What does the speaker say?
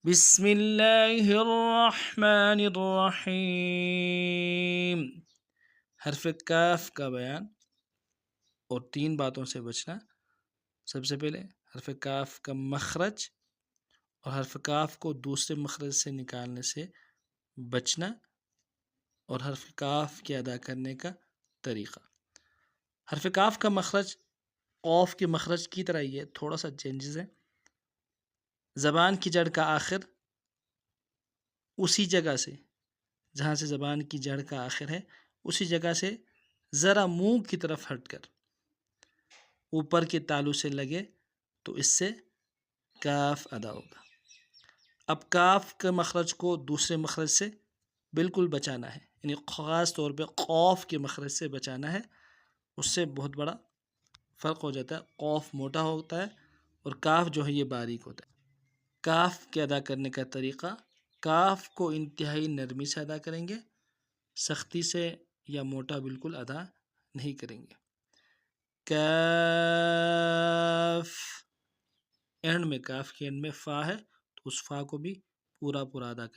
بسم اللہ الرحمن الرحیم۔ حرف کاف کا بیان اور 3 باتوں سے بچنا۔ سب سے پہلے حرف کاف کا مخرج اور حرف کاف کو دوسرے مخرج سے نکالنے سے بچنا، اور حرف کاف کے ادا کرنے کا طریقہ۔ حرف کاف کا مخرج قوف کے مخرج کی طرح ہی ہے، تھوڑا سا چینجز ہے۔ زبان کی جڑ کا آخر اسی جگہ سے، جہاں سے زبان کی جڑ کا آخر ہے، اسی جگہ سے ذرا منہ کی طرف ہٹ کر اوپر کے تالو سے لگے تو اس سے کاف ادا ہوگا۔ اب کاف کے مخرج کو دوسرے مخرج سے بالکل بچانا ہے، یعنی خاص طور پہ قوف کے مخرج سے بچانا ہے۔ اس سے بہت بڑا فرق ہو جاتا ہے، قوف موٹا ہوتا ہے اور کاف جو ہے یہ باریک ہوتا ہے۔ کاف کے ادا کرنے کا طریقہ، کاف کو انتہائی نرمی سے ادا کریں گے، سختی سے یا موٹا بالکل ادا نہیں کریں گے۔ کاف، اینڈ میں کاف کے اینڈ میں فا ہے تو اس فا کو بھی پورا ادا کریں۔